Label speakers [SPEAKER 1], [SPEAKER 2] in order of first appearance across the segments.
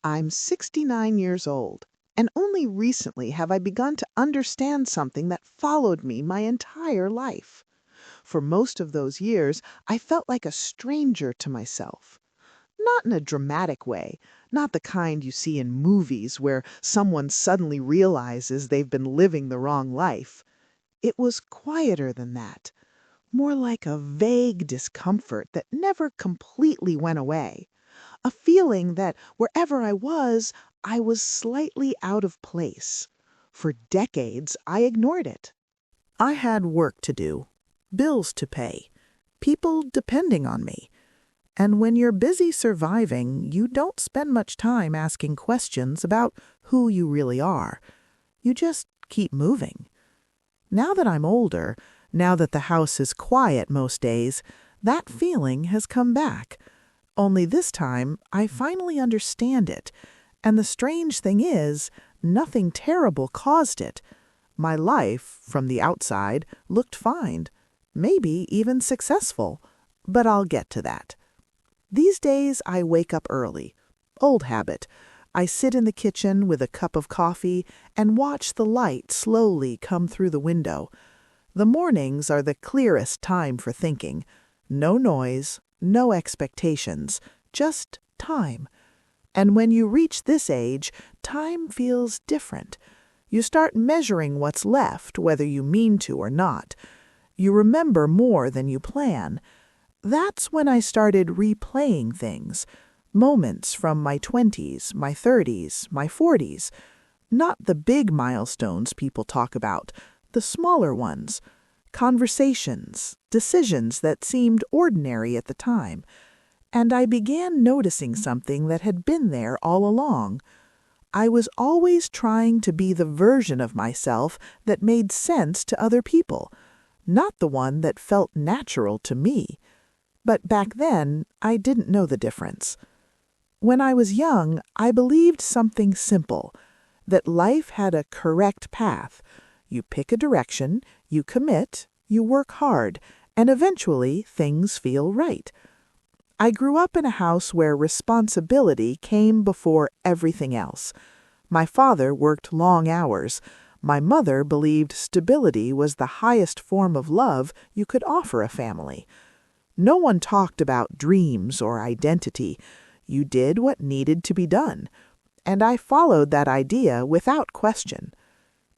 [SPEAKER 1] I'm 69 years old, and only recently have I begun to understand something that followed me my entire life. For most of those years, I felt like a stranger to myself. Not in a dramatic way, not the kind you see in movies where someone suddenly realizes they've been living the wrong life. It was quieter than that, more like a vague discomfort that never completely went away. A feeling that wherever I was slightly out of place. For decades, I ignored it. I had work to do, bills to pay, people depending on me. And when you're busy surviving, you don't spend much time asking questions about who you really are. You just keep moving. Now that I'm older, now that the house is quiet most days, that feeling has come back. Only this time, I finally understand it. And the strange thing is, nothing terrible caused it. My life, from the outside, looked fine, maybe even successful. But I'll get to that. These days, I wake up early. Old habit. I sit in the kitchen with a cup of coffee and watch the light slowly come through the window. The mornings are the clearest time for thinking. No noise, no expectations, just time. And when you reach this age, time feels different. You start measuring what's left, whether you mean to or not. You remember more than you plan. That's when I started replaying things. Moments from my 20s, my 30s, my 40s. Not the big milestones people talk about, the smaller ones. Conversations, decisions that seemed ordinary at the time. And I began noticing something that had been there all along. I was always trying to be the version of myself that made sense to other people, not the one that felt natural to me. But back then, I didn't know the difference. When I was young, I believed something simple, that life had a correct path. You pick a direction, you commit, you work hard, and eventually things feel right. I grew up in a house where responsibility came before everything else. My father worked long hours. My mother believed stability was the highest form of love you could offer a family. No one talked about dreams or identity. You did what needed to be done. And I followed that idea without question.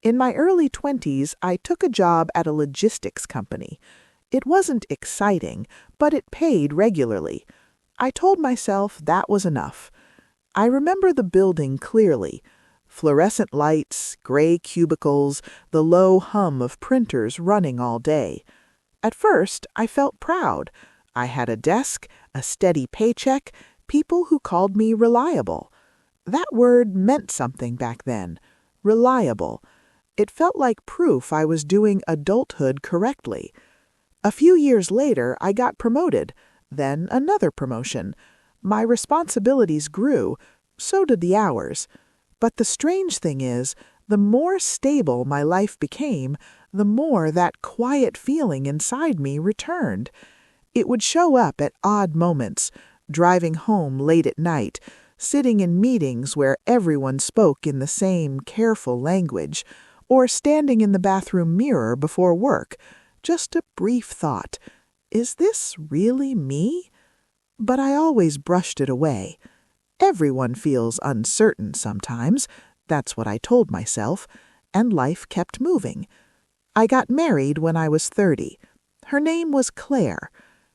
[SPEAKER 1] In my early 20s, I took a job at a logistics company. It wasn't exciting, but it paid regularly. I told myself that was enough. I remember the building clearly. Fluorescent lights, gray cubicles, the low hum of printers running all day. At first, I felt proud. I had a desk, a steady paycheck, people who called me reliable. That word meant something back then. Reliable. It felt like proof I was doing adulthood correctly. A few years later, I got promoted, then another promotion. My responsibilities grew, so did the hours. But the strange thing is, the more stable my life became, the more that quiet feeling inside me returned. It would show up at odd moments, driving home late at night, sitting in meetings where everyone spoke in the same careful language, or standing in the bathroom mirror before work. Just a brief thought, is this really me? But I always brushed it away. Everyone feels uncertain sometimes, that's what I told myself, and life kept moving. I got married when I was 30. Her name was Claire.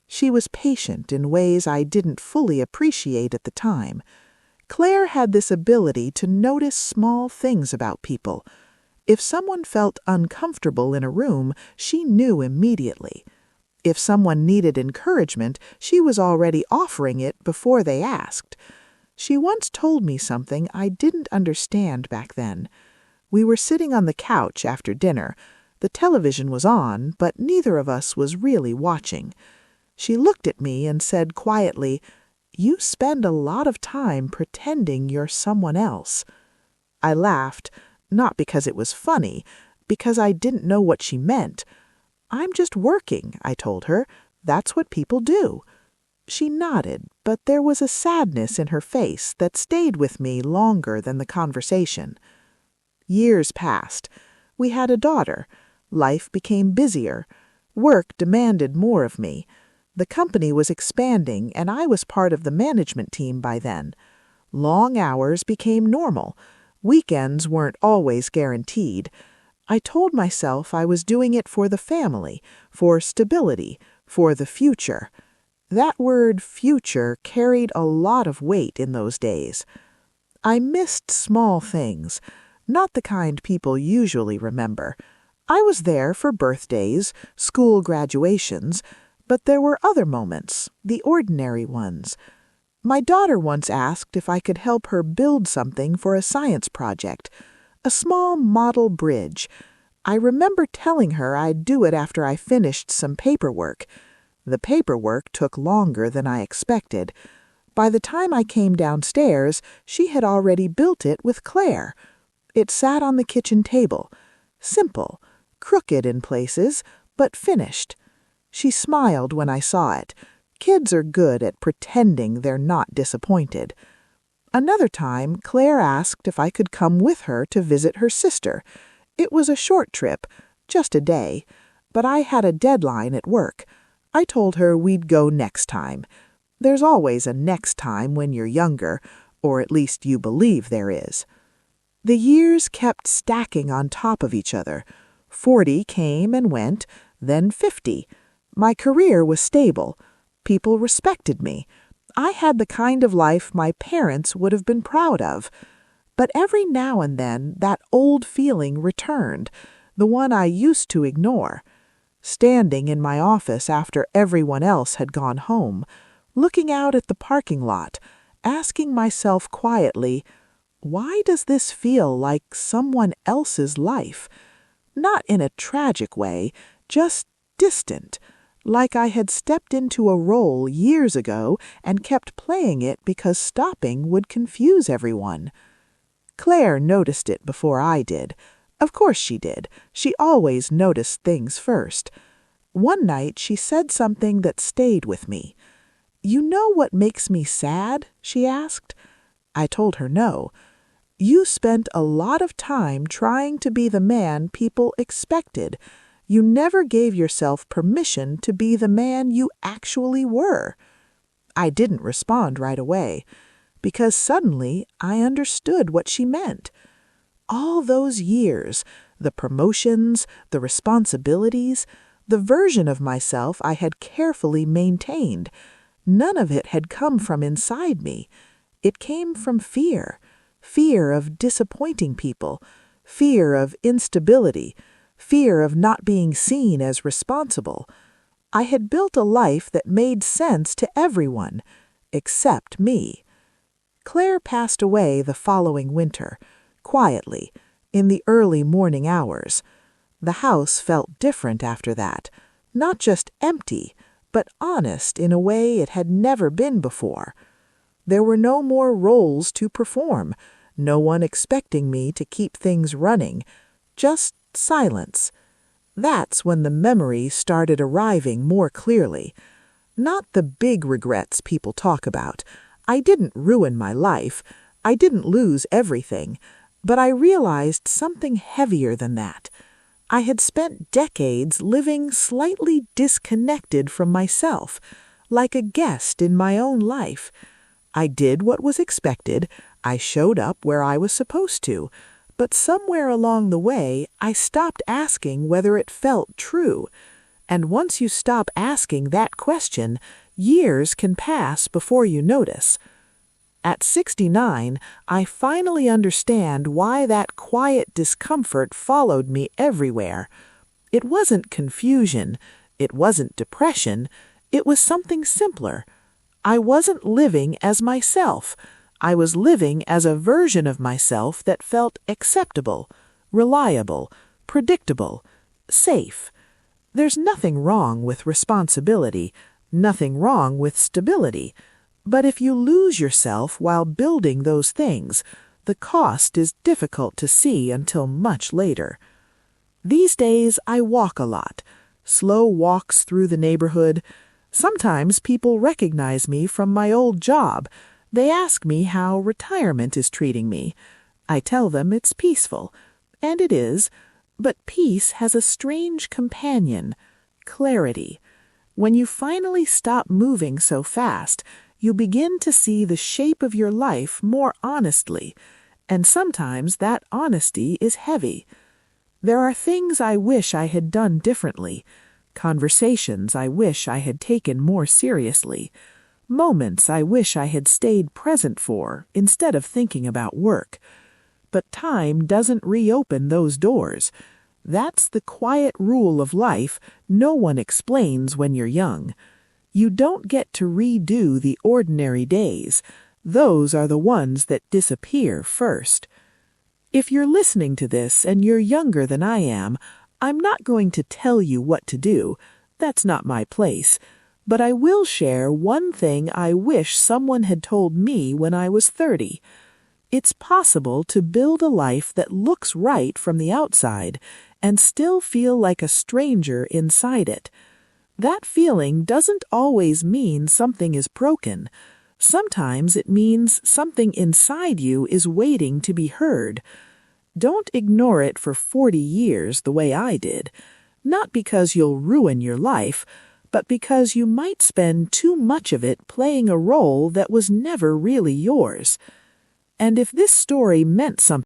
[SPEAKER 1] She was patient in ways I didn't fully appreciate at the time. Claire had this ability to notice small things about people. If someone felt uncomfortable in a room, she knew immediately. If someone needed encouragement, she was already offering it before they asked. She once told me something I didn't understand back then. We were sitting on the couch after dinner. The television was on, but neither of us was really watching. She looked at me and said quietly, "You spend a lot of time pretending you're someone else." I laughed, not because it was funny, because I didn't know what she meant. "I'm just working," I told her. "That's what people do." She nodded, but there was a sadness in her face that stayed with me longer than the conversation. Years passed. We had a daughter. Life became busier. Work demanded more of me. The company was expanding, and I was part of the management team by then. Long hours became normal. Weekends weren't always guaranteed. I told myself I was doing it for the family, for stability, for the future. That word future carried a lot of weight in those days. I missed small things, not the kind people usually remember. I was there for birthdays, school graduations, but there were other moments, the ordinary ones. My daughter once asked if I could help her build something for a science project, a small model bridge. I remember telling her I'd do it after I finished some paperwork. The paperwork took longer than I expected. By the time I came downstairs, she had already built it with Claire. It sat on the kitchen table. Simple, crooked in places, but finished. She smiled when I saw it. Kids are good at pretending they're not disappointed. Another time, Claire asked if I could come with her to visit her sister. It was a short trip, just a day, but I had a deadline at work. I told her we'd go next time. There's always a next time when you're younger, or at least you believe there is. The years kept stacking on top of each other. 40 came and went, then 50. My career was stable. People respected me. I had the kind of life my parents would have been proud of. But every now and then that old feeling returned, the one I used to ignore. Standing in my office after everyone else had gone home, looking out at the parking lot, asking myself quietly, why does this feel like someone else's life? Not in a tragic way, just distant, like I had stepped into a role years ago and kept playing it because stopping would confuse everyone. Claire noticed it before I did. Of course she did. She always noticed things first. One night she said something that stayed with me. "You know what makes me sad?" she asked. I told her no. "You spent a lot of time trying to be the man people expected. You never gave yourself permission to be the man you actually were." I didn't respond right away, because suddenly I understood what she meant. All those years, the promotions, the responsibilities, the version of myself I had carefully maintained, none of it had come from inside me. It came from fear. Fear of disappointing people, fear of instability, fear of not being seen as responsible. I had built a life that made sense to everyone, except me. Claire passed away the following winter, quietly, in the early morning hours. The house felt different after that, not just empty, but honest in a way it had never been before. There were no more roles to perform, no one expecting me to keep things running, just silence. That's when the memories started arriving more clearly. Not the big regrets people talk about. I didn't ruin my life. I didn't lose everything. But I realized something heavier than that. I had spent decades living slightly disconnected from myself, like a guest in my own life. I did what was expected. I showed up where I was supposed to. But somewhere along the way, I stopped asking whether it felt true. And once you stop asking that question, years can pass before you notice. At 69, I finally understand why that quiet discomfort followed me everywhere. It wasn't confusion. It wasn't depression. It was something simpler. I wasn't living as myself. I was living as a version of myself that felt acceptable, reliable, predictable, safe. There's nothing wrong with responsibility, nothing wrong with stability. But if you lose yourself while building those things, the cost is difficult to see until much later. These days I walk a lot, slow walks through the neighborhood. Sometimes people recognize me from my old job. They ask me how retirement is treating me. I tell them it's peaceful, and it is, but peace has a strange companion, clarity. When you finally stop moving so fast, you begin to see the shape of your life more honestly, and sometimes that honesty is heavy. There are things I wish I had done differently, conversations I wish I had taken more seriously, moments I wish I had stayed present for instead of thinking about work. But time doesn't reopen those doors. That's the quiet rule of life no one explains when you're young. You don't get to redo the ordinary days. Those are the ones that disappear first. If you're listening to this and you're younger than I am, I'm not going to tell you what to do. That's not my place. But I will share one thing I wish someone had told me when I was 30. It's possible to build a life that looks right from the outside and still feel like a stranger inside it. That feeling doesn't always mean something is broken. Sometimes it means something inside you is waiting to be heard. Don't ignore it for 40 years the way I did. Not because you'll ruin your life, but because you might spend too much of it playing a role that was never really yours. And if this story meant something